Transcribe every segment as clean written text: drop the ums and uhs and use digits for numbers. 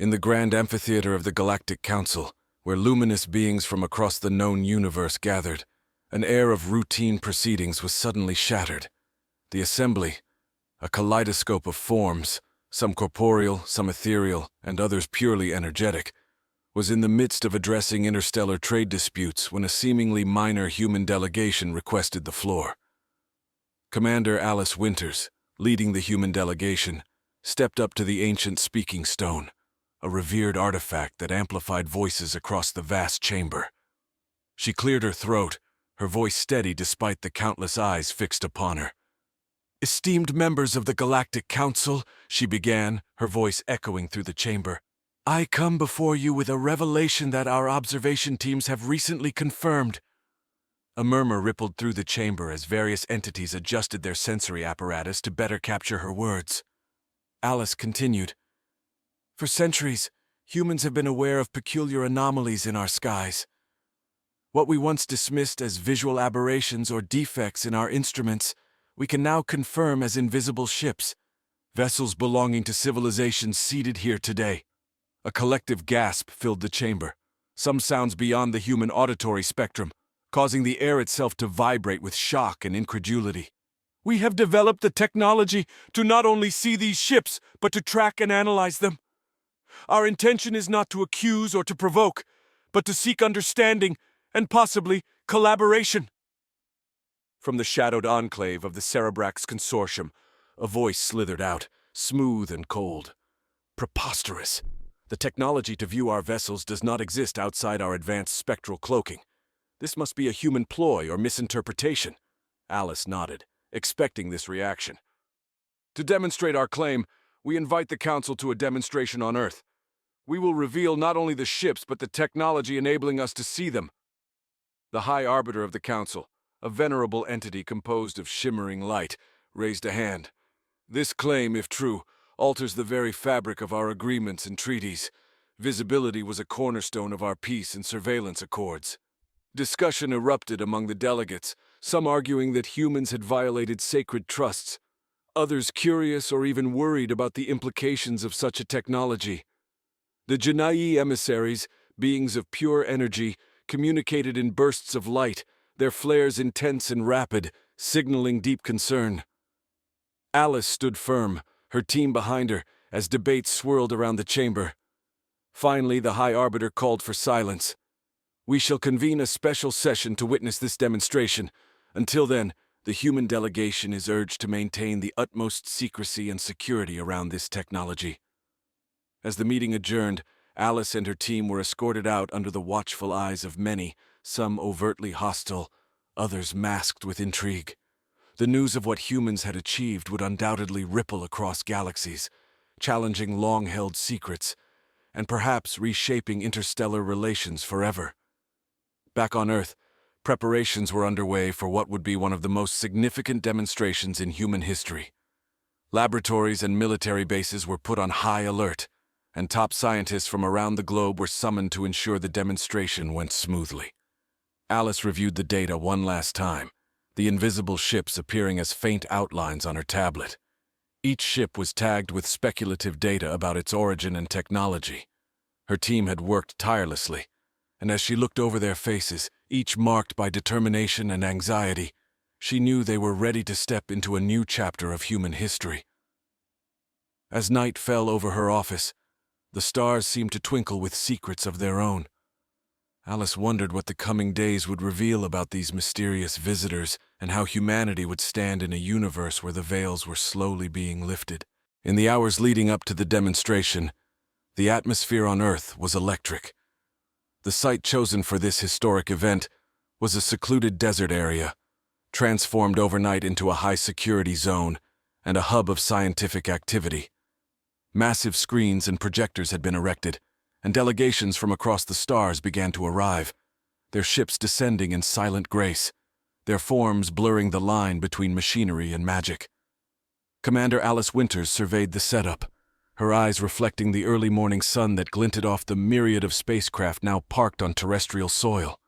In the grand amphitheater of the Galactic Council, where luminous beings from across the known universe gathered, an air of routine proceedings was suddenly shattered. The assembly, a kaleidoscope of forms, some corporeal, some ethereal, and others purely energetic, was in the midst of addressing interstellar trade disputes when a seemingly minor human delegation requested the floor. Commander Alice Winters, leading the human delegation, stepped up to the ancient speaking stone, a revered artifact that amplified voices across the vast chamber. She cleared her throat, her voice steady despite the countless eyes fixed upon her. "Esteemed members of the Galactic Council," she began, her voice echoing through the chamber, "I come before you with a revelation that our observation teams have recently confirmed." A murmur rippled through the chamber as various entities adjusted their sensory apparatus to better capture her words. Alice continued, "For centuries, humans have been aware of peculiar anomalies in our skies. What we once dismissed as visual aberrations or defects in our instruments, we can now confirm as invisible ships, vessels belonging to civilizations seated here today." A collective gasp filled the chamber, some sounds beyond the human auditory spectrum, causing the air itself to vibrate with shock and incredulity. "We have developed the technology to not only see these ships, but to track and analyze them. Our intention is not to accuse or to provoke, but to seek understanding and possibly collaboration." From the shadowed enclave of the Cerebrax Consortium, a voice slithered out, smooth and cold. "Preposterous! The technology to view our vessels does not exist outside our advanced spectral cloaking. This must be a human ploy or misinterpretation." Alice nodded, expecting this reaction. "To demonstrate our claim, we invite the Council to a demonstration on Earth. We will reveal not only the ships but the technology enabling us to see them." The High Arbiter of the Council, a venerable entity composed of shimmering light, raised a hand. "This claim, if true, alters the very fabric of our agreements and treaties. Visibility was a cornerstone of our peace and surveillance accords." Discussion erupted among the delegates, some arguing that humans had violated sacred trusts, others curious or even worried about the implications of such a technology. The Janai emissaries, beings of pure energy, communicated in bursts of light, their flares intense and rapid, signaling deep concern. Alice stood firm, her team behind her, as debates swirled around the chamber. Finally, the High Arbiter called for silence. "We shall convene a special session to witness this demonstration. Until then, the human delegation is urged to maintain the utmost secrecy and security around this technology." As the meeting adjourned, Alice and her team were escorted out under the watchful eyes of many, some overtly hostile, others masked with intrigue. The news of what humans had achieved would undoubtedly ripple across galaxies, challenging long-held secrets, and perhaps reshaping interstellar relations forever. Back on Earth, preparations were underway for what would be one of the most significant demonstrations in human history. Laboratories and military bases were put on high alert, and top scientists from around the globe were summoned to ensure the demonstration went smoothly. Alice reviewed the data one last time, the invisible ships appearing as faint outlines on her tablet. Each ship was tagged with speculative data about its origin and technology. Her team had worked tirelessly, and as she looked over their faces, each marked by determination and anxiety, she knew they were ready to step into a new chapter of human history. As night fell over her office, the stars seemed to twinkle with secrets of their own. Alice wondered what the coming days would reveal about these mysterious visitors and how humanity would stand in a universe where the veils were slowly being lifted. In the hours leading up to the demonstration, the atmosphere on Earth was electric. The site chosen for this historic event was a secluded desert area, transformed overnight into a high-security zone and a hub of scientific activity. Massive screens and projectors had been erected, and delegations from across the stars began to arrive, their ships descending in silent grace, their forms blurring the line between machinery and magic. Commander Alice Winters surveyed the setup, her eyes reflecting the early morning sun that glinted off the myriad of spacecraft now parked on terrestrial soil.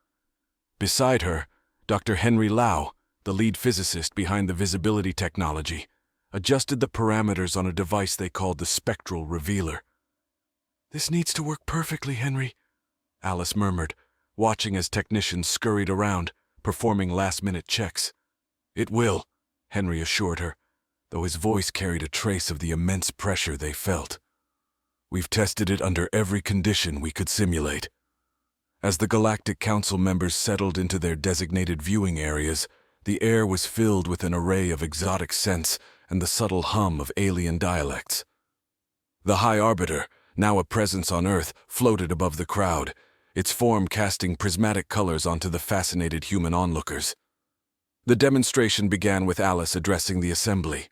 Beside her, Dr. Henry Lau, the lead physicist behind the visibility technology, adjusted the parameters on a device they called the spectral revealer. "This needs to work perfectly, Henry," Alice murmured, watching as technicians scurried around, performing last-minute checks. "It will," Henry assured her, though his voice carried a trace of the immense pressure they felt. "We've tested it under every condition we could simulate." As the Galactic Council members settled into their designated viewing areas, the air was filled with an array of exotic scents and the subtle hum of alien dialects. The High Arbiter, now a presence on Earth, floated above the crowd, its form casting prismatic colors onto the fascinated human onlookers. The demonstration began with Alice addressing the assembly.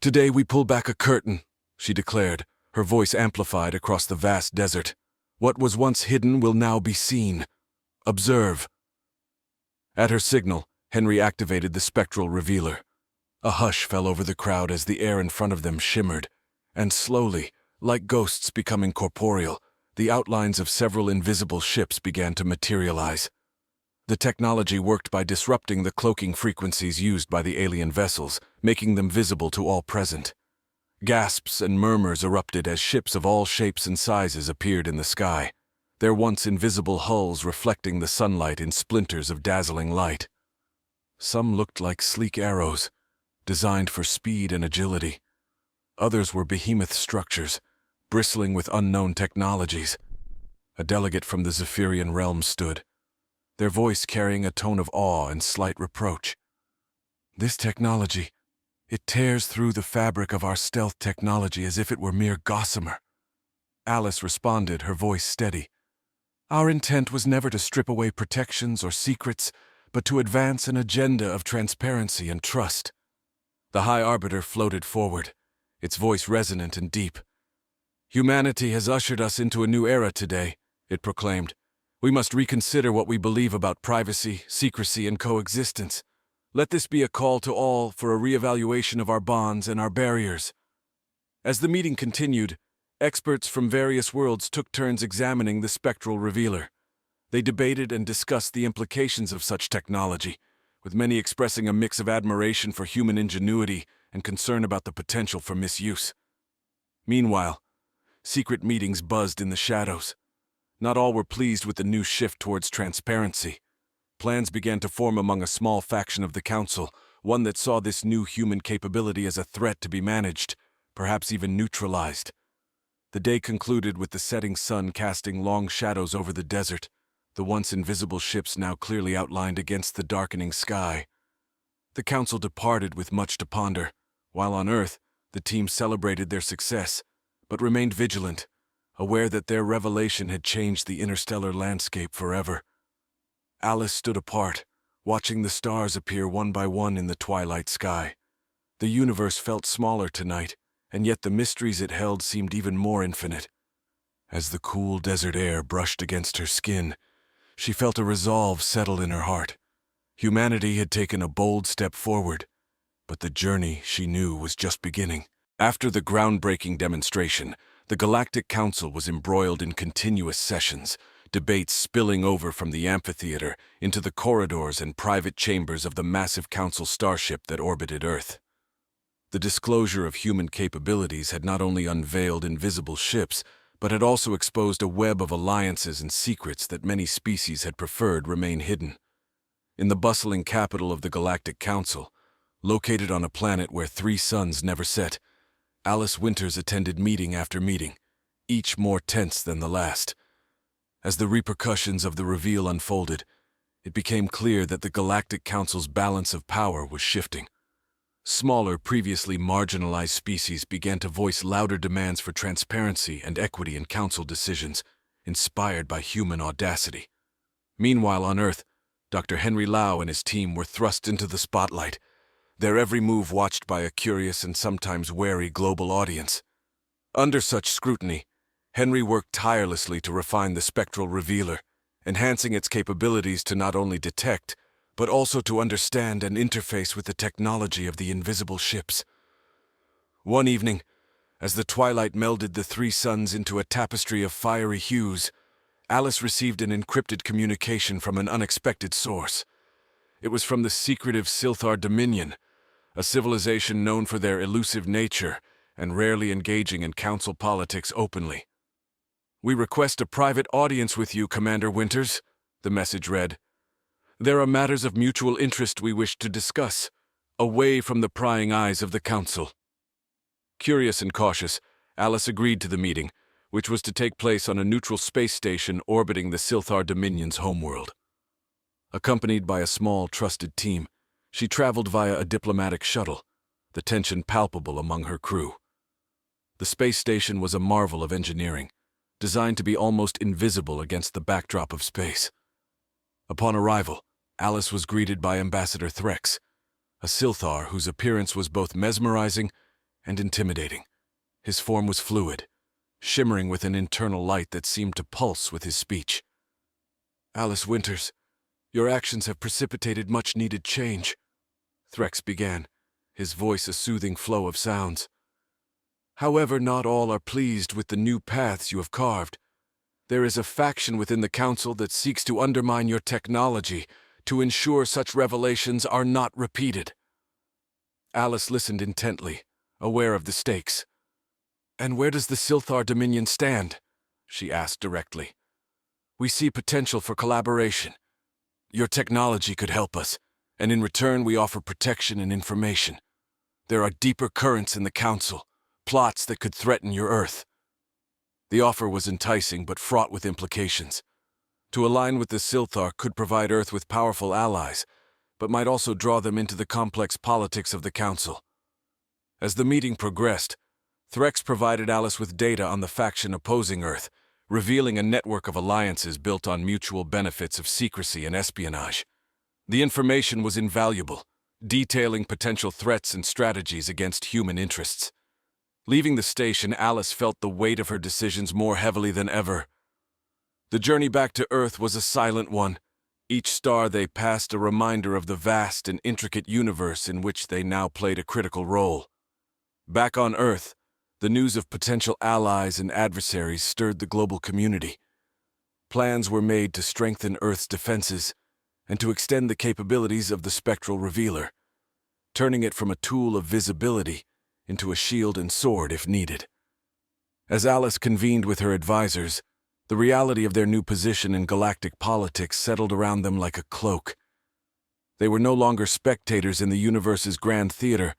"Today we pull back a curtain," she declared, her voice amplified across the vast desert. "What was once hidden will now be seen. Observe." At her signal, Henry activated the spectral revealer. A hush fell over the crowd as the air in front of them shimmered, and slowly, like ghosts becoming corporeal, the outlines of several invisible ships began to materialize. The technology worked by disrupting the cloaking frequencies used by the alien vessels, making them visible to all present. Gasps and murmurs erupted as ships of all shapes and sizes appeared in the sky, their once invisible hulls reflecting the sunlight in splinters of dazzling light. Some looked like sleek arrows, designed for speed and agility. Others were behemoth structures, bristling with unknown technologies. A delegate from the Zephyrian realm stood, their voice carrying a tone of awe and slight reproach. "This technology, it tears through the fabric of our stealth technology as if it were mere gossamer." Alice responded, her voice steady. "Our intent was never to strip away protections or secrets, but to advance an agenda of transparency and trust." The High Arbiter floated forward, its voice resonant and deep. "Humanity has ushered us into a new era today," it proclaimed. "We must reconsider what we believe about privacy, secrecy, and coexistence. Let this be a call to all for a reevaluation of our bonds and our barriers." As the meeting continued, experts from various worlds took turns examining the spectral revealer. They debated and discussed the implications of such technology, with many expressing a mix of admiration for human ingenuity and concern about the potential for misuse. Meanwhile, secret meetings buzzed in the shadows. Not all were pleased with the new shift towards transparency. Plans began to form among a small faction of the Council, one that saw this new human capability as a threat to be managed, perhaps even neutralized. The day concluded with the setting sun casting long shadows over the desert, the once invisible ships now clearly outlined against the darkening sky. The Council departed with much to ponder. While on Earth, the team celebrated their success, but remained vigilant, aware that their revelation had changed the interstellar landscape forever. Alice stood apart, watching the stars appear one by one in the twilight sky. The universe felt smaller tonight, and yet the mysteries it held seemed even more infinite. As the cool desert air brushed against her skin, she felt a resolve settle in her heart. Humanity had taken a bold step forward, but the journey, she knew, was just beginning. After the groundbreaking demonstration, the Galactic Council was embroiled in continuous sessions, debates spilling over from the amphitheater into the corridors and private chambers of the massive Council starship that orbited Earth. The disclosure of human capabilities had not only unveiled invisible ships, but had also exposed a web of alliances and secrets that many species had preferred remain hidden. In the bustling capital of the Galactic Council, located on a planet where 3 suns never set, Alice Winters attended meeting after meeting, each more tense than the last. As the repercussions of the reveal unfolded, it became clear that the Galactic Council's balance of power was shifting. Smaller, previously marginalized species began to voice louder demands for transparency and equity in Council decisions, inspired by human audacity. Meanwhile on Earth, Dr. Henry Lau and his team were thrust into the spotlight, their every move watched by a curious and sometimes wary global audience. Under such scrutiny, Henry worked tirelessly to refine the spectral revealer, enhancing its capabilities to not only detect, but also to understand and interface with the technology of the invisible ships. One evening, as the twilight melded the 3 suns into a tapestry of fiery hues, Alice received an encrypted communication from an unexpected source. It was from the secretive Silthar Dominion, a civilization known for their elusive nature and rarely engaging in council politics openly. "We request a private audience with you, Commander Winters," the message read. "There are matters of mutual interest we wish to discuss, away from the prying eyes of the Council." Curious and cautious, Alice agreed to the meeting, which was to take place on a neutral space station orbiting the Silthar Dominion's homeworld. Accompanied by a small, trusted team, she traveled via a diplomatic shuttle, the tension palpable among her crew. The space station was a marvel of engineering, designed to be almost invisible against the backdrop of space. Upon arrival, Alice was greeted by Ambassador Threx, a Silthar whose appearance was both mesmerizing and intimidating. His form was fluid, shimmering with an internal light that seemed to pulse with his speech. "Alice Winters, your actions have precipitated much-needed change," Threx began, his voice a soothing flow of sounds. "However, not all are pleased with the new paths you have carved. There is a faction within the Council that seeks to undermine your technology to ensure such revelations are not repeated." Alice listened intently, aware of the stakes. "And where does the Silthar Dominion stand?" she asked directly. "We see potential for collaboration. Your technology could help us, and in return we offer protection and information. There are deeper currents in the Council, plots that could threaten your Earth." The offer was enticing but fraught with implications. To align with the Silthar could provide Earth with powerful allies, but might also draw them into the complex politics of the Council. As the meeting progressed, Threx provided Alice with data on the faction opposing Earth, revealing a network of alliances built on mutual benefits of secrecy and espionage. The information was invaluable, detailing potential threats and strategies against human interests. Leaving the station, Alice felt the weight of her decisions more heavily than ever. The journey back to Earth was a silent one, each star they passed a reminder of the vast and intricate universe in which they now played a critical role. Back on Earth, the news of potential allies and adversaries stirred the global community. Plans were made to strengthen Earth's defenses and to extend the capabilities of the spectral revealer, turning it from a tool of visibility into a shield and sword if needed. As Alice convened with her advisors, the reality of their new position in galactic politics settled around them like a cloak. They were no longer spectators in the universe's grand theater,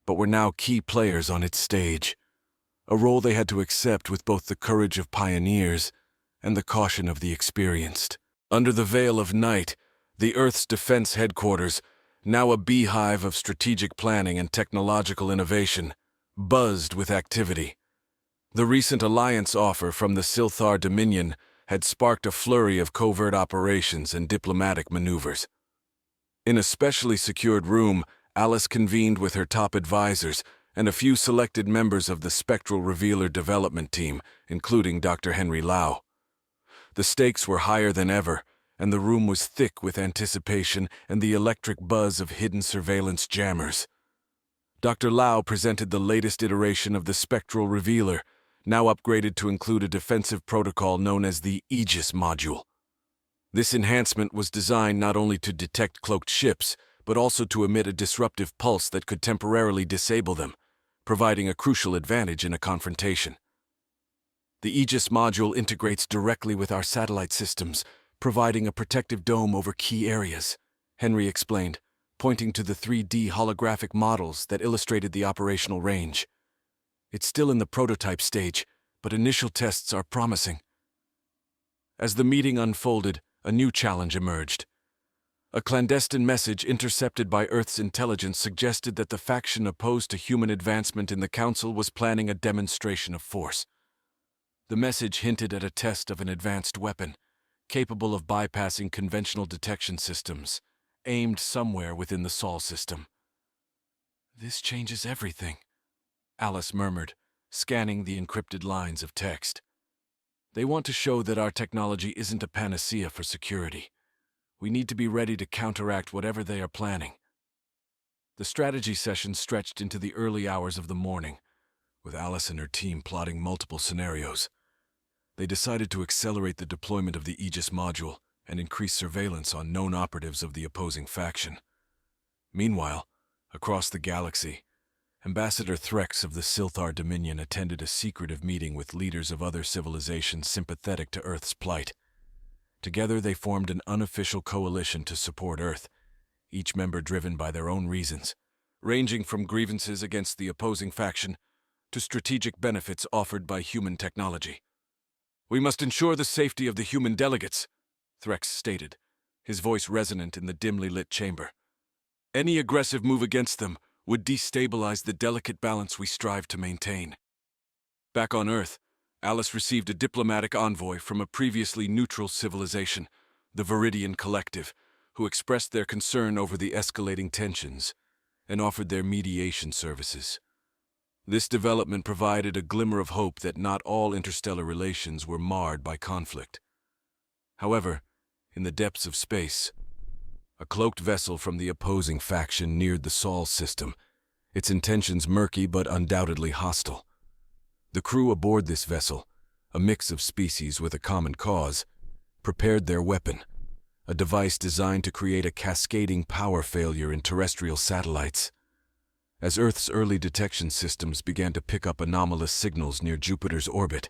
but were now key players on its stage, a role they had to accept with both the courage of pioneers and the caution of the experienced. Under the veil of night, the Earth's defense headquarters, now a beehive of strategic planning and technological innovation, buzzed with activity. The recent alliance offer from the Silthar Dominion had sparked a flurry of covert operations and diplomatic maneuvers. In a specially secured room, Alice convened with her top advisors and a few selected members of the Spectral Revealer development team, including Dr. Henry Lau. The stakes were higher than ever, and the room was thick with anticipation and the electric buzz of hidden surveillance jammers. Dr. Lau presented the latest iteration of the Spectral Revealer, now upgraded to include a defensive protocol known as the Egis module. This enhancement was designed not only to detect cloaked ships, but also to emit a disruptive pulse that could temporarily disable them, providing a crucial advantage in a confrontation. The Egis module integrates directly with our satellite systems, providing a protective dome over key areas, Henry explained, pointing to the 3D holographic models that illustrated the operational range. It's still in the prototype stage, but initial tests are promising. As the meeting unfolded, a new challenge emerged. A clandestine message intercepted by Earth's intelligence suggested that the faction opposed to human advancement in the Council was planning a demonstration of force. The message hinted at a test of an advanced weapon, capable of bypassing conventional detection systems, aimed somewhere within the Sol system. "This changes everything," Alice murmured, scanning the encrypted lines of text. "They want to show that our technology isn't a panacea for security. We need to be ready to counteract whatever they are planning." The strategy session stretched into the early hours of the morning, with Alice and her team plotting multiple scenarios. They decided to accelerate the deployment of the Egis module and increase surveillance on known operatives of the opposing faction. Meanwhile, across the galaxy, Ambassador Threx of the Silthar Dominion attended a secretive meeting with leaders of other civilizations sympathetic to Earth's plight. Together they formed an unofficial coalition to support Earth, each member driven by their own reasons, ranging from grievances against the opposing faction to strategic benefits offered by human technology. "We must ensure the safety of the human delegates," Threx stated, his voice resonant in the dimly lit chamber. "Any aggressive move against them would destabilize the delicate balance we strive to maintain." Back on Earth, Alice received a diplomatic envoy from a previously neutral civilization, the Viridian Collective, who expressed their concern over the escalating tensions and offered their mediation services. This development provided a glimmer of hope that not all interstellar relations were marred by conflict. However, in the depths of space, a cloaked vessel from the opposing faction neared the Sol system, its intentions murky but undoubtedly hostile. The crew aboard this vessel, a mix of species with a common cause, prepared their weapon, a device designed to create a cascading power failure in terrestrial satellites. As Earth's early detection systems began to pick up anomalous signals near Jupiter's orbit,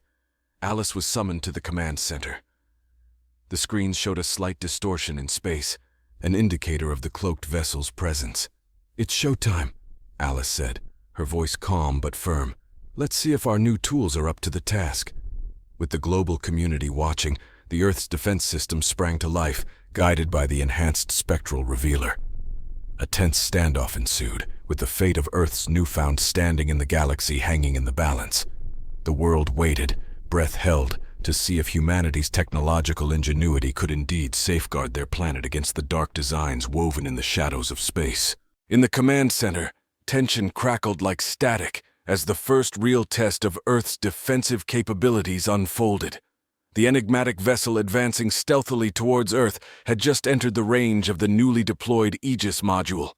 Alice was summoned to the command center. The screens showed a slight distortion in space, an indicator of the cloaked vessel's presence. "It's showtime," Alice said, her voice calm but firm. "Let's see if our new tools are up to the task." With the global community watching, the Earth's defense system sprang to life, guided by the enhanced spectral revealer. A tense standoff ensued, with the fate of Earth's newfound standing in the galaxy hanging in the balance. The world waited, breath held, to see if humanity's technological ingenuity could indeed safeguard their planet against the dark designs woven in the shadows of space. In the command center, tension crackled like static as the first real test of Earth's defensive capabilities unfolded. The enigmatic vessel advancing stealthily towards Earth had just entered the range of the newly deployed Egis module.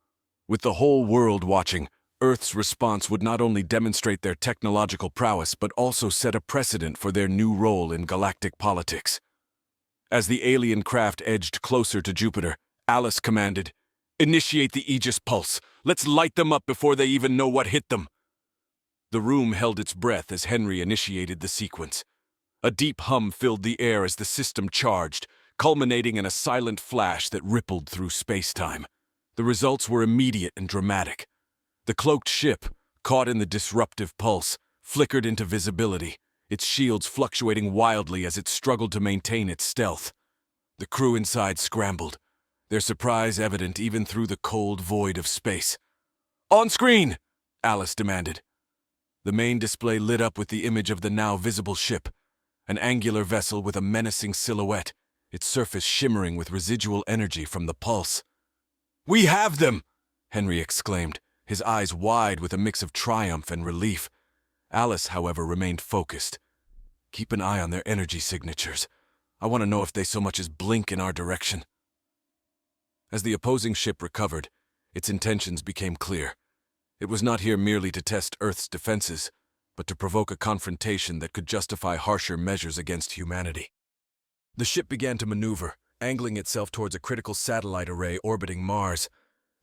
With the whole world watching, Earth's response would not only demonstrate their technological prowess but also set a precedent for their new role in galactic politics. As the alien craft edged closer to Jupiter, Alice commanded, "Initiate the Aegis pulse. Let's light them up before they even know what hit them." The room held its breath as Henry initiated the sequence. A deep hum filled the air as the system charged, culminating in a silent flash that rippled through space-time. The results were immediate and dramatic. The cloaked ship, caught in the disruptive pulse, flickered into visibility, its shields fluctuating wildly as it struggled to maintain its stealth. The crew inside scrambled, their surprise evident even through the cold void of space. "On screen!" Alice demanded. The main display lit up with the image of the now visible ship, an angular vessel with a menacing silhouette, its surface shimmering with residual energy from the pulse. "We have them!" Henry exclaimed, his eyes wide with a mix of triumph and relief. Alice, however, remained focused. "Keep an eye on their energy signatures. I want to know if they so much as blink in our direction." As the opposing ship recovered, its intentions became clear. It was not here merely to test Earth's defenses, but to provoke a confrontation that could justify harsher measures against humanity. The ship began to maneuver, angling itself towards a critical satellite array orbiting Mars.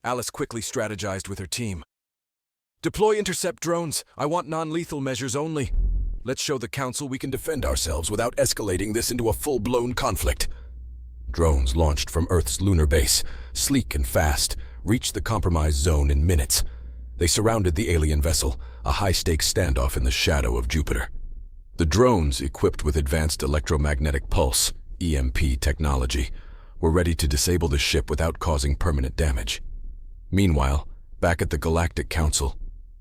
Alice quickly strategized with her team. "Deploy intercept drones. I want non-lethal measures only. Let's show the Council we can defend ourselves without escalating this into a full-blown conflict." Drones launched from Earth's lunar base, sleek and fast, reached the compromised zone in minutes. They surrounded the alien vessel, a high-stakes standoff in the shadow of Jupiter. The drones, equipped with advanced electromagnetic pulse, EMP technology, were ready to disable the ship without causing permanent damage. Meanwhile, back at the Galactic Council,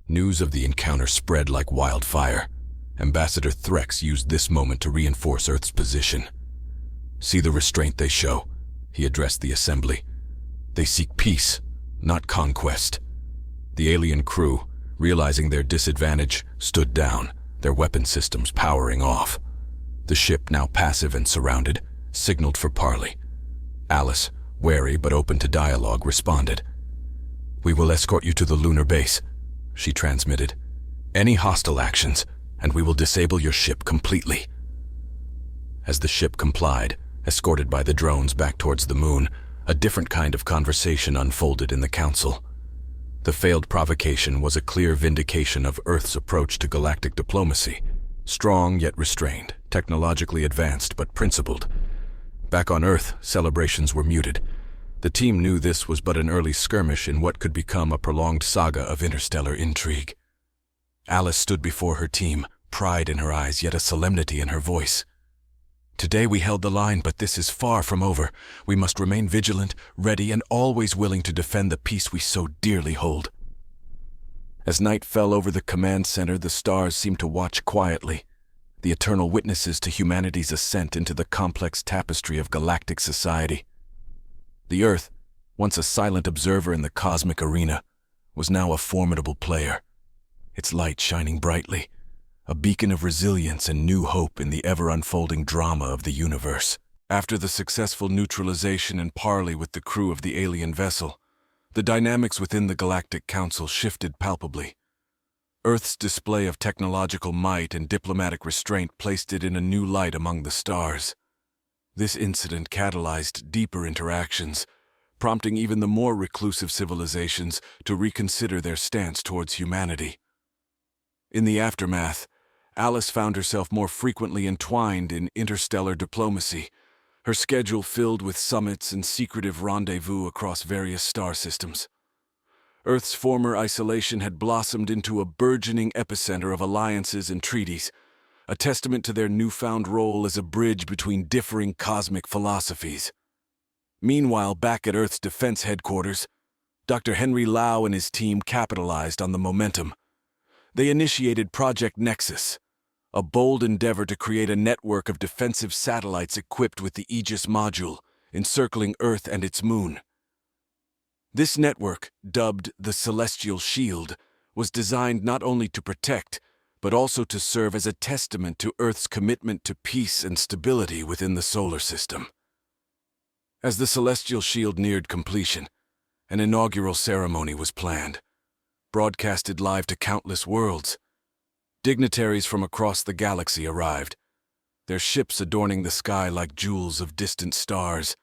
news of the encounter spread like wildfire. Ambassador Threx used this moment to reinforce Earth's position. "See the restraint they show," he addressed the assembly. "They seek peace, not conquest." The alien crew, realizing their disadvantage, stood down, their weapon systems powering off. The ship, now passive and surrounded, signaled for parley. Alice, wary but open to dialogue, responded. "We will escort you to the lunar base," she transmitted. "Any hostile actions, and we will disable your ship completely." As the ship complied, escorted by the drones back towards the moon, a different kind of conversation unfolded in the Council. The failed provocation was a clear vindication of Earth's approach to galactic diplomacy. Strong yet restrained, technologically advanced but principled. Back on Earth, celebrations were muted. The team knew this was but an early skirmish in what could become a prolonged saga of interstellar intrigue. Alice stood before her team, pride in her eyes yet a solemnity in her voice. Today we held the line, but this is far from over. We must remain vigilant, ready, and always willing to defend the peace we so dearly hold. As night fell over the command center, the stars seemed to watch quietly, the eternal witnesses to humanity's ascent into the complex tapestry of galactic society. The Earth, once a silent observer in the cosmic arena, was now a formidable player, its light shining brightly, a beacon of resilience and new hope in the ever-unfolding drama of the universe. After the successful neutralization and parley with the crew of the alien vessel, the dynamics within the Galactic Council shifted palpably. Earth's display of technological might and diplomatic restraint placed it in a new light among the stars. This incident catalyzed deeper interactions, prompting even the more reclusive civilizations to reconsider their stance towards humanity. In the aftermath, Alice found herself more frequently entwined in interstellar diplomacy, her schedule filled with summits and secretive rendezvous across various star systems. Earth's former isolation had blossomed into a burgeoning epicenter of alliances and treaties, a testament to their newfound role as a bridge between differing cosmic philosophies. Meanwhile, back at Earth's defense headquarters, Dr. Henry Lau and his team capitalized on the momentum. They initiated Project Nexus, a bold endeavor to create a network of defensive satellites equipped with the Egis module, encircling Earth and its moon. This network, dubbed the Celestial Shield, was designed not only to protect, but also to serve as a testament to Earth's commitment to peace and stability within the solar system. As the Celestial Shield neared completion, an inaugural ceremony was planned, broadcasted live to countless worlds. Dignitaries from across the galaxy arrived, their ships adorning the sky like jewels of distant stars.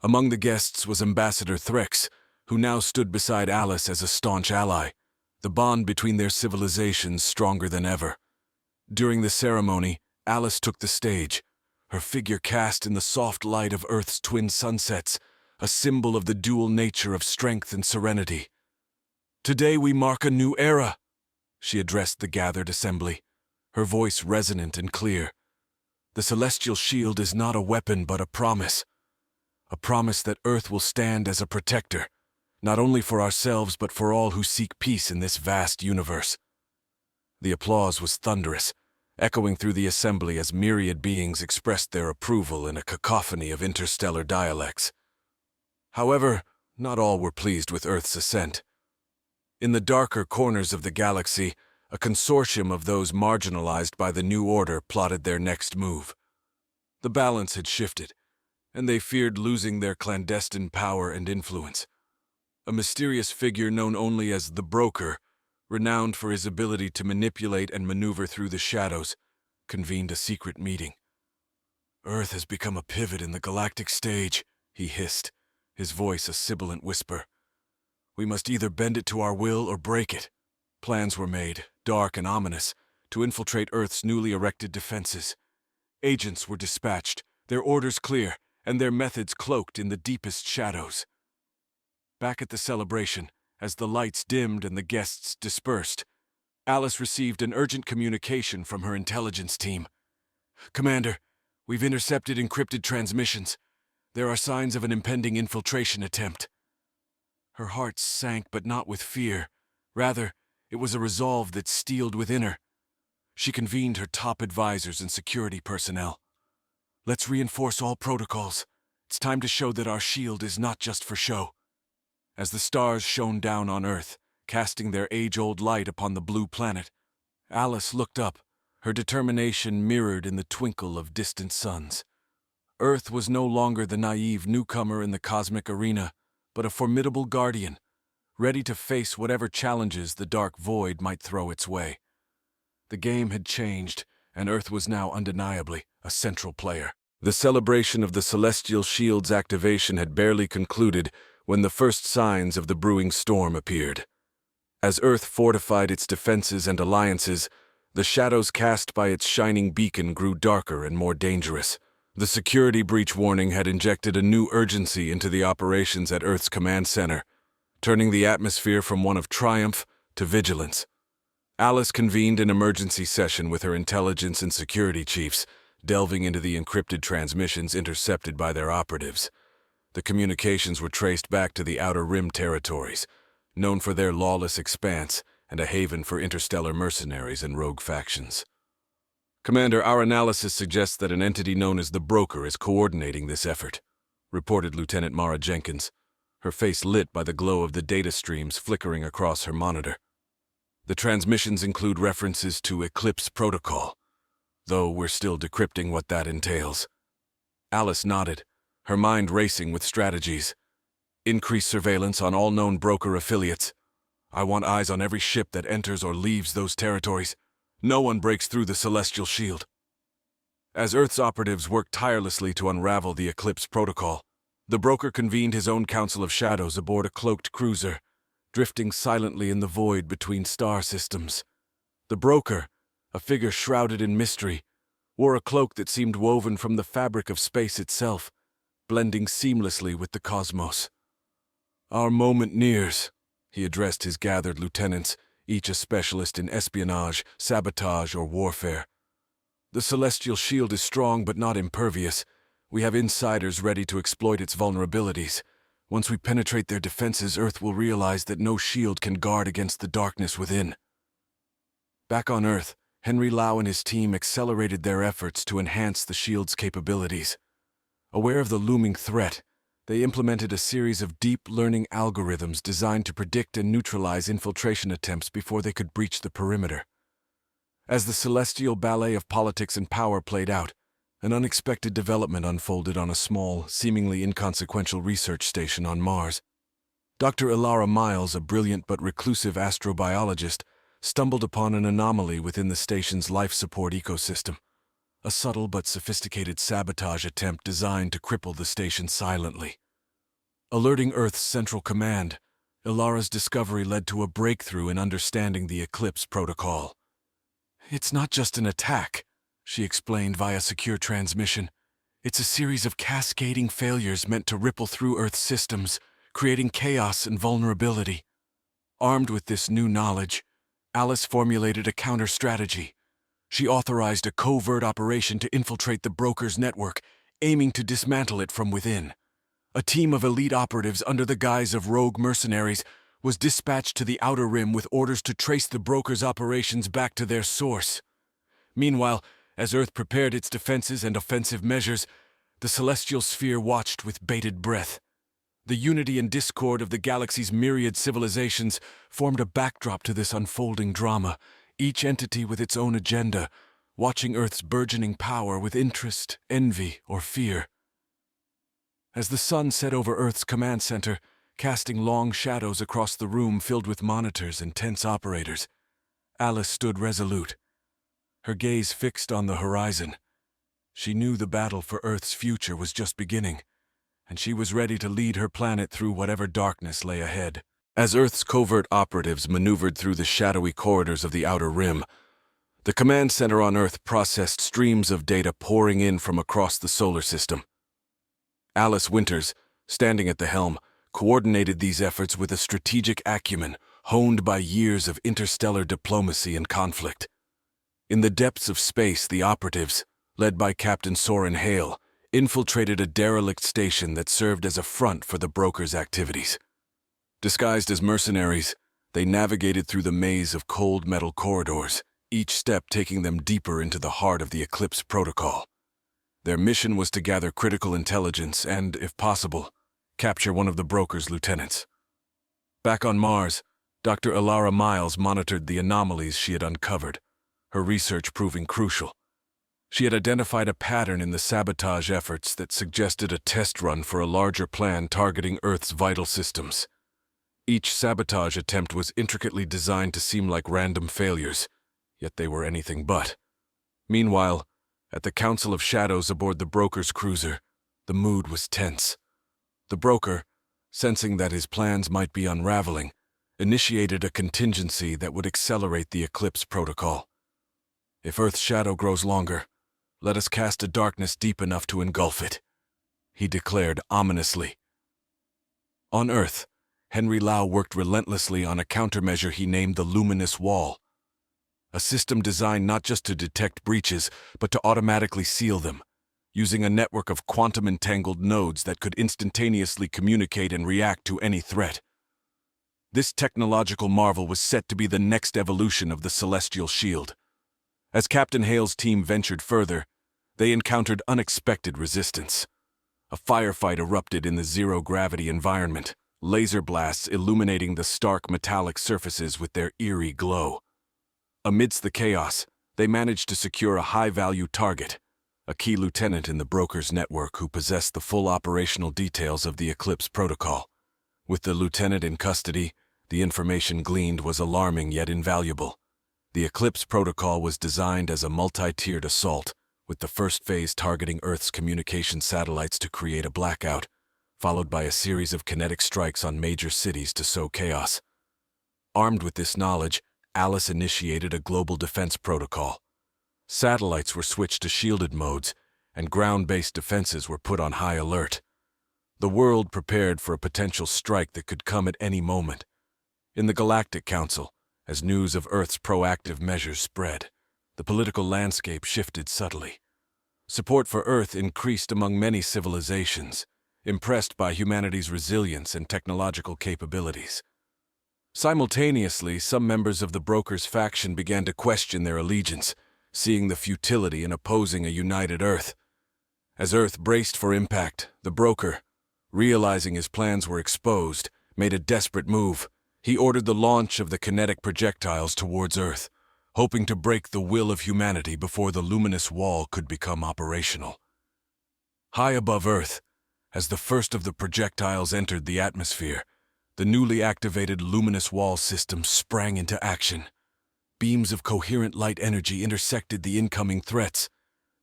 Among the guests was Ambassador Threx, who now stood beside Alice as a staunch ally, the bond between their civilizations stronger than ever. During the ceremony, Alice took the stage, her figure cast in the soft light of Earth's twin sunsets, a symbol of the dual nature of strength and serenity. "Today we mark a new era," she addressed the gathered assembly, her voice resonant and clear. "The Celestial Shield is not a weapon but a promise that Earth will stand as a protector, not only for ourselves but for all who seek peace in this vast universe." The applause was thunderous, echoing through the assembly as myriad beings expressed their approval in a cacophony of interstellar dialects. However, not all were pleased with Earth's ascent. In the darker corners of the galaxy, a consortium of those marginalized by the new order plotted their next move. The balance had shifted, and they feared losing their clandestine power and influence. A mysterious figure known only as the Broker, renowned for his ability to manipulate and maneuver through the shadows, convened a secret meeting. "Earth has become a pivot in the galactic stage," he hissed, his voice a sibilant whisper. "We must either bend it to our will or break it." Plans were made, dark and ominous, to infiltrate Earth's newly erected defenses. Agents were dispatched, their orders clear, and their methods cloaked in the deepest shadows. Back at the celebration, as the lights dimmed and the guests dispersed, Alice received an urgent communication from her intelligence team. "Commander, we've intercepted encrypted transmissions. There are signs of an impending infiltration attempt." Her heart sank, but not with fear. Rather, it was a resolve that steeled within her. She convened her top advisors and security personnel. "Let's reinforce all protocols. It's time to show that our shield is not just for show." As the stars shone down on Earth, casting their age-old light upon the blue planet, Alice looked up, her determination mirrored in the twinkle of distant suns. Earth was no longer the naive newcomer in the cosmic arena, but a formidable guardian, ready to face whatever challenges the dark void might throw its way. The game had changed, and Earth was now undeniably a central player. The celebration of the Celestial Shield's activation had barely concluded when the first signs of the brewing storm appeared. As Earth fortified its defenses and alliances, the shadows cast by its shining beacon grew darker and more dangerous. The security breach warning had injected a new urgency into the operations at Earth's command center, turning the atmosphere from one of triumph to vigilance. Alice convened an emergency session with her intelligence and security chiefs, delving into the encrypted transmissions intercepted by their operatives. The communications were traced back to the Outer Rim territories, known for their lawless expanse and a haven for interstellar mercenaries and rogue factions. Commander, our analysis suggests that an entity known as the Broker is coordinating this effort, reported Lieutenant Mara Jenkins, her face lit by the glow of the data streams flickering across her monitor. The transmissions include references to Eclipse protocol, though we're still decrypting what that entails. Alice nodded, her mind racing with strategies. Increase surveillance on all known Broker affiliates. I want eyes on every ship that enters or leaves those territories. No one breaks through the celestial shield. As Earth's operatives worked tirelessly to unravel the Eclipse protocol, the Broker convened his own council of shadows aboard a cloaked cruiser, drifting silently in the void between star systems. The Broker, a figure shrouded in mystery, wore a cloak that seemed woven from the fabric of space itself, blending seamlessly with the cosmos. Our moment nears, he addressed his gathered lieutenants, each a specialist in espionage, sabotage, or warfare. The celestial shield is strong but not impervious. We have insiders ready to exploit its vulnerabilities. Once we penetrate their defenses, Earth will realize that no shield can guard against the darkness within. Back on Earth, Henry Lau and his team accelerated their efforts to enhance the shield's capabilities. Aware of the looming threat, they implemented a series of deep learning algorithms designed to predict and neutralize infiltration attempts before they could breach the perimeter. As the celestial ballet of politics and power played out, an unexpected development unfolded on a small, seemingly inconsequential research station on Mars. Dr. Ilara Miles, a brilliant but reclusive astrobiologist, stumbled upon an anomaly within the station's life support ecosystem. A subtle but sophisticated sabotage attempt designed to cripple the station silently. Alerting Earth's Central Command, Ilara's discovery led to a breakthrough in understanding the Eclipse protocol. It's not just an attack, she explained via secure transmission. It's a series of cascading failures meant to ripple through Earth's systems, creating chaos and vulnerability. Armed with this new knowledge, Alice formulated a counter-strategy. She authorized a covert operation to infiltrate the Broker's network, aiming to dismantle it from within. A team of elite operatives under the guise of rogue mercenaries was dispatched to the Outer Rim with orders to trace the Broker's operations back to their source. Meanwhile, as Earth prepared its defenses and offensive measures, the celestial sphere watched with bated breath. The unity and discord of the galaxy's myriad civilizations formed a backdrop to this unfolding drama, each entity with its own agenda, watching Earth's burgeoning power with interest, envy, or fear. As the sun set over Earth's command center, casting long shadows across the room filled with monitors and tense operators, Alice stood resolute, her gaze fixed on the horizon. She knew the battle for Earth's future was just beginning, and she was ready to lead her planet through whatever darkness lay ahead. As Earth's covert operatives maneuvered through the shadowy corridors of the Outer Rim, the command center on Earth processed streams of data pouring in from across the solar system. Alice Winters, standing at the helm, coordinated these efforts with a strategic acumen honed by years of interstellar diplomacy and conflict. In the depths of space, the operatives, led by Captain Soren Hale, infiltrated a derelict station that served as a front for the Broker's activities. Disguised as mercenaries, they navigated through the maze of cold metal corridors, each step taking them deeper into the heart of the Eclipse protocol. Their mission was to gather critical intelligence and, if possible, capture one of the Broker's lieutenants. Back on Mars, Dr. Ilara Miles monitored the anomalies she had uncovered, her research proving crucial. She had identified a pattern in the sabotage efforts that suggested a test run for a larger plan targeting Earth's vital systems. Each sabotage attempt was intricately designed to seem like random failures, yet they were anything but. Meanwhile, at the Council of Shadows aboard the Broker's cruiser, the mood was tense. The Broker, sensing that his plans might be unraveling, initiated a contingency that would accelerate the eclipse protocol. If Earth's shadow grows longer, let us cast a darkness deep enough to engulf it, he declared ominously. On Earth, Henry Lau worked relentlessly on a countermeasure he named the Luminous Wall, a system designed not just to detect breaches, but to automatically seal them, using a network of quantum-entangled nodes that could instantaneously communicate and react to any threat. This technological marvel was set to be the next evolution of the Celestial Shield. As Captain Hale's team ventured further, they encountered unexpected resistance. A firefight erupted in the zero-gravity environment, laser blasts illuminating the stark metallic surfaces with their eerie glow. Amidst the chaos, they managed to secure a high-value target, a key lieutenant in the broker's network who possessed the full operational details of the Eclipse protocol. With the lieutenant in custody, the information gleaned was alarming yet invaluable. The Eclipse protocol was designed as a multi-tiered assault, with the first phase targeting Earth's communication satellites to create a blackout, followed by a series of kinetic strikes on major cities to sow chaos. Armed with this knowledge, Alice initiated a global defense protocol. Satellites were switched to shielded modes, and ground-based defenses were put on high alert. The world prepared for a potential strike that could come at any moment. In the Galactic Council, as news of Earth's proactive measures spread, the political landscape shifted subtly. Support for Earth increased among many civilizations, impressed by humanity's resilience and technological capabilities. Simultaneously, some members of the broker's faction began to question their allegiance, seeing the futility in opposing a united Earth. As Earth braced for impact, the broker, realizing his plans were exposed, made a desperate move. He ordered the launch of the kinetic projectiles towards Earth, hoping to break the will of humanity before the luminous wall could become operational. High above Earth, as the first of the projectiles entered the atmosphere, the newly activated luminous wall system sprang into action. Beams of coherent light energy intersected the incoming threats,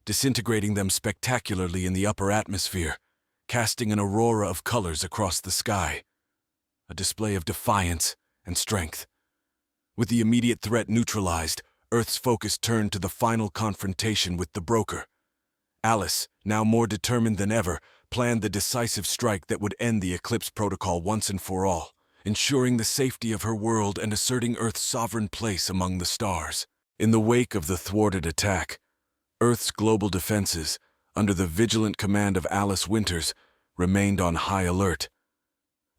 disintegrating them spectacularly in the upper atmosphere, casting an aurora of colors across the sky. A display of defiance and strength. With the immediate threat neutralized, Earth's focus turned to the final confrontation with the broker. Alice, now more determined than ever, planned the decisive strike that would end the Eclipse protocol once and for all, ensuring the safety of her world and asserting Earth's sovereign place among the stars. In the wake of the thwarted attack, Earth's global defenses, under the vigilant command of Alice Winters, remained on high alert.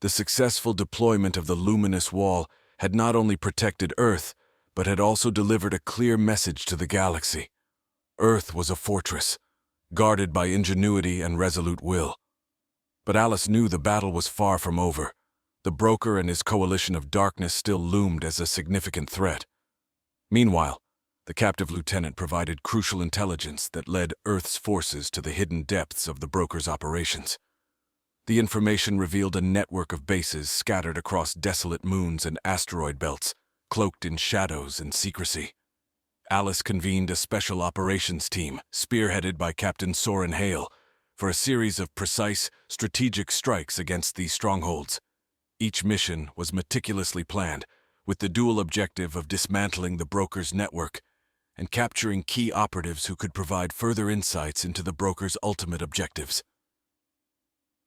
The successful deployment of the luminous wall had not only protected Earth, but had also delivered a clear message to the galaxy. Earth was a fortress, guarded by ingenuity and resolute will. But Alice knew the battle was far from over. The broker and his coalition of darkness still loomed as a significant threat. Meanwhile, the captive lieutenant provided crucial intelligence that led Earth's forces to the hidden depths of the broker's operations. The information revealed a network of bases scattered across desolate moons and asteroid belts, cloaked in shadows and secrecy. Alice convened a special operations team, spearheaded by Captain Soren Hale, for a series of precise, strategic strikes against these strongholds. Each mission was meticulously planned, with the dual objective of dismantling the broker's network and capturing key operatives who could provide further insights into the broker's ultimate objectives.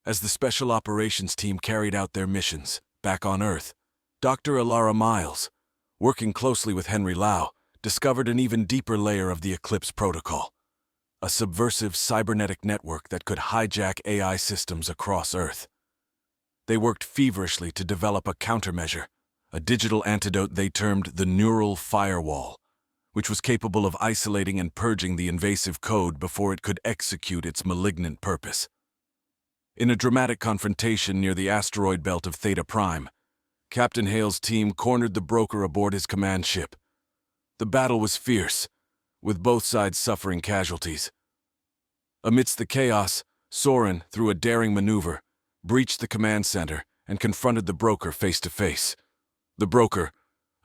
As the special operations team carried out their missions, back on Earth, Dr. Alara Miles, working closely with Henry Lau, discovered an even deeper layer of the Eclipse protocol, a subversive cybernetic network that could hijack AI systems across Earth. They worked feverishly to develop a countermeasure, a digital antidote they termed the neural firewall, which was capable of isolating and purging the invasive code before it could execute its malignant purpose. In a dramatic confrontation near the asteroid belt of Theta Prime, Captain Hale's team cornered the broker aboard his command ship. The battle was fierce, with both sides suffering casualties. Amidst the chaos, Soren, through a daring maneuver, breached the command center and confronted the broker face to face. The broker,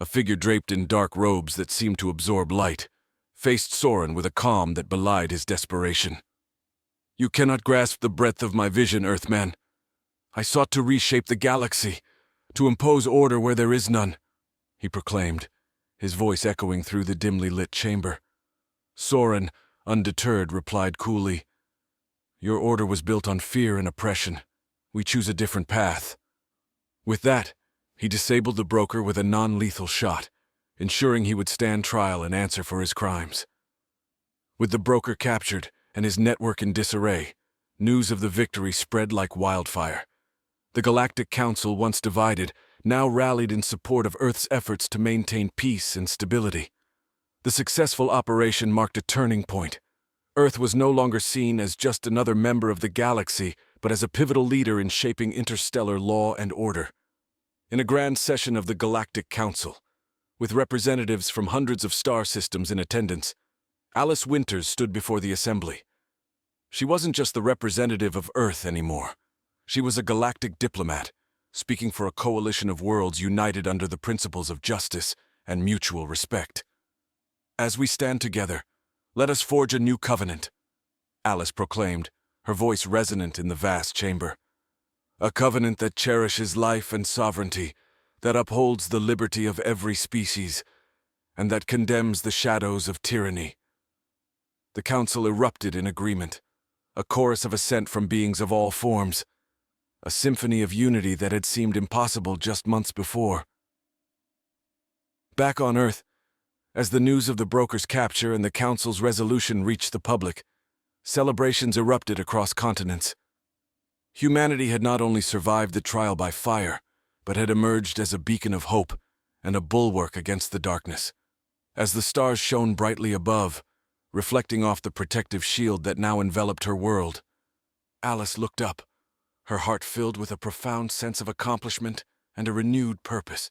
a figure draped in dark robes that seemed to absorb light, faced Soren with a calm that belied his desperation. "You cannot grasp the breadth of my vision, Earthman. I sought to reshape the galaxy, to impose order where there is none," he proclaimed, his voice echoing through the dimly lit chamber. Soren, undeterred, replied coolly, "Your order was built on fear and oppression. We choose a different path." With that, he disabled the broker with a non-lethal shot, ensuring he would stand trial and answer for his crimes. With the broker captured and his network in disarray, news of the victory spread like wildfire. The Galactic Council, once divided, now rallied in support of Earth's efforts to maintain peace and stability. The successful operation marked a turning point. Earth was no longer seen as just another member of the galaxy, but as a pivotal leader in shaping interstellar law and order. In a grand session of the Galactic Council, with representatives from hundreds of star systems in attendance, Alice Winters stood before the assembly. She wasn't just the representative of Earth anymore. She was a galactic diplomat, speaking for a coalition of worlds united under the principles of justice and mutual respect. "As we stand together, let us forge a new covenant," Alice proclaimed, her voice resonant in the vast chamber. "A covenant that cherishes life and sovereignty, that upholds the liberty of every species, and that condemns the shadows of tyranny." The council erupted in agreement, a chorus of assent from beings of all forms, a symphony of unity that had seemed impossible just months before. Back on Earth, as the news of the broker's capture and the council's resolution reached the public, celebrations erupted across continents. Humanity had not only survived the trial by fire, but had emerged as a beacon of hope and a bulwark against the darkness. As the stars shone brightly above, reflecting off the protective shield that now enveloped her world, Alice looked up, her heart filled with a profound sense of accomplishment and a renewed purpose.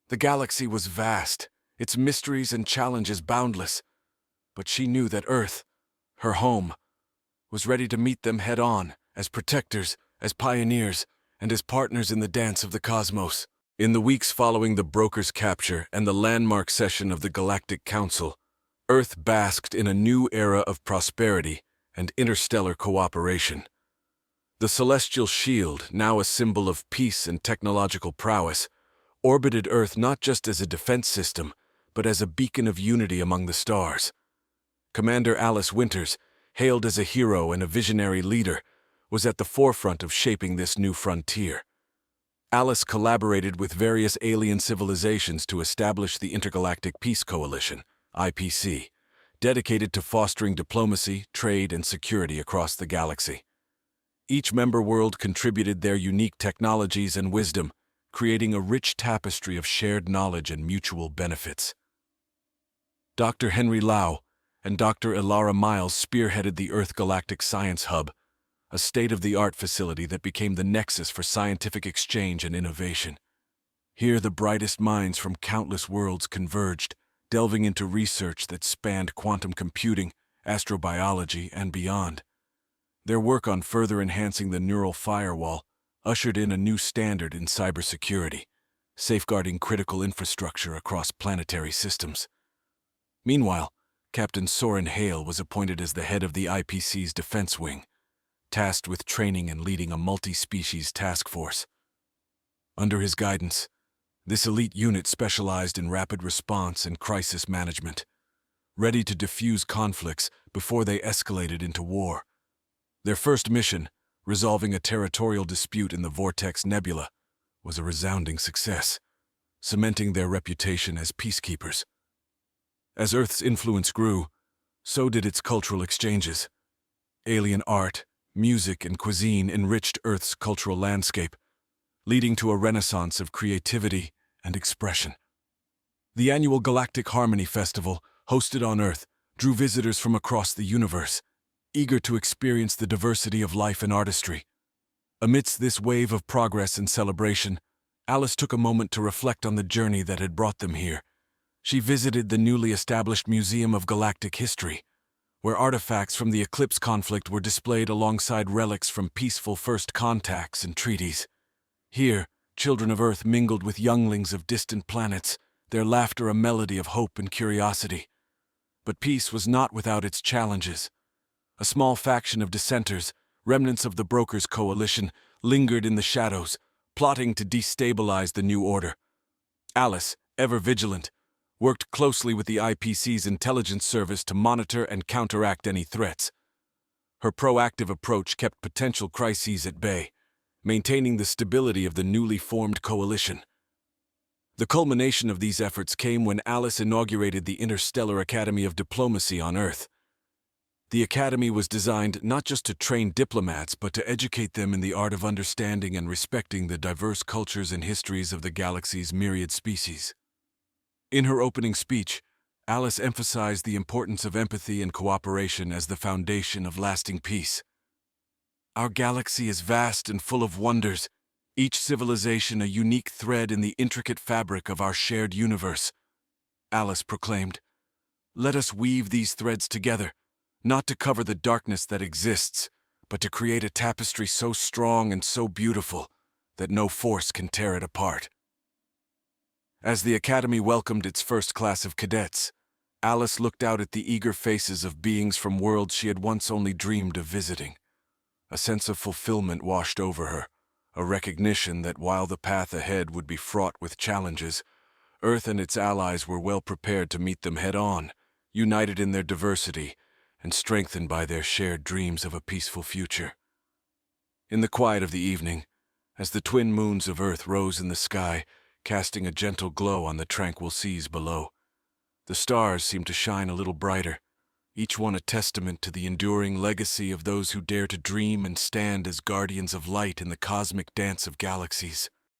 The galaxy was vast, its mysteries and challenges boundless, but she knew that Earth, her home, was ready to meet them head-on, as protectors, as pioneers, and as partners in the dance of the cosmos. In the weeks following the broker's capture and the landmark session of the Galactic Council, Earth basked in a new era of prosperity and interstellar cooperation. The celestial shield, now a symbol of peace and technological prowess, orbited Earth not just as a defense system, but as a beacon of unity among the stars. Commander Alice Winters, hailed as a hero and a visionary leader, was at the forefront of shaping this new frontier. Alice collaborated with various alien civilizations to establish the Intergalactic Peace Coalition, IPC, dedicated to fostering diplomacy, trade, and security across the galaxy. Each member world contributed their unique technologies and wisdom, creating a rich tapestry of shared knowledge and mutual benefits. Dr. Henry Lau and Dr. Ilara Miles spearheaded the Earth Galactic Science Hub, a state-of-the-art facility that became the nexus for scientific exchange and innovation. Here, the brightest minds from countless worlds converged, delving into research that spanned quantum computing, astrobiology, and beyond. Their work on further enhancing the neural firewall ushered in a new standard in cybersecurity, safeguarding critical infrastructure across planetary systems. Meanwhile, Captain Soren Hale was appointed as the head of the IPC's defense wing, tasked with training and leading a multi-species task force. Under his guidance, this elite unit specialized in rapid response and crisis management, ready to defuse conflicts before they escalated into war. Their first mission, resolving a territorial dispute in the Vortex Nebula, was a resounding success, cementing their reputation as peacekeepers. As Earth's influence grew, so did its cultural exchanges. Alien art, music, and cuisine enriched Earth's cultural landscape, leading to a renaissance of creativity and expression. The annual Galactic Harmony Festival, hosted on Earth, drew visitors from across the universe, eager to experience the diversity of life and artistry. Amidst this wave of progress and celebration, Alice took a moment to reflect on the journey that had brought them here. She visited the newly established Museum of Galactic History, where artifacts from the eclipse conflict were displayed alongside relics from peaceful first contacts and treaties. Here, children of Earth mingled with younglings of distant planets, their laughter a melody of hope and curiosity. But peace was not without its challenges. A small faction of dissenters, remnants of the Brokers' Coalition, lingered in the shadows, plotting to destabilize the new order. Alice, ever vigilant, worked closely with the IPC's intelligence service to monitor and counteract any threats. Her proactive approach kept potential crises at bay, maintaining the stability of the newly formed coalition. The culmination of these efforts came when Alice inaugurated the Interstellar Academy of Diplomacy on Earth. The academy was designed not just to train diplomats, but to educate them in the art of understanding and respecting the diverse cultures and histories of the galaxy's myriad species. In her opening speech, Alice emphasized the importance of empathy and cooperation as the foundation of lasting peace. Our galaxy is vast and full of wonders, each civilization a unique thread in the intricate fabric of our shared universe, Alice proclaimed. Let us weave these threads together, not to cover the darkness that exists, but to create a tapestry so strong and so beautiful that no force can tear it apart. As the Academy welcomed its first class of cadets, Alice looked out at the eager faces of beings from worlds she had once only dreamed of visiting. A sense of fulfillment washed over her, a recognition that while the path ahead would be fraught with challenges, Earth and its allies were well prepared to meet them head-on, united in their diversity and strengthened by their shared dreams of a peaceful future. In the quiet of the evening, as the twin moons of Earth rose in the sky, casting a gentle glow on the tranquil seas below, the stars seemed to shine a little brighter, each one a testament to the enduring legacy of those who dare to dream and stand as guardians of light in the cosmic dance of galaxies.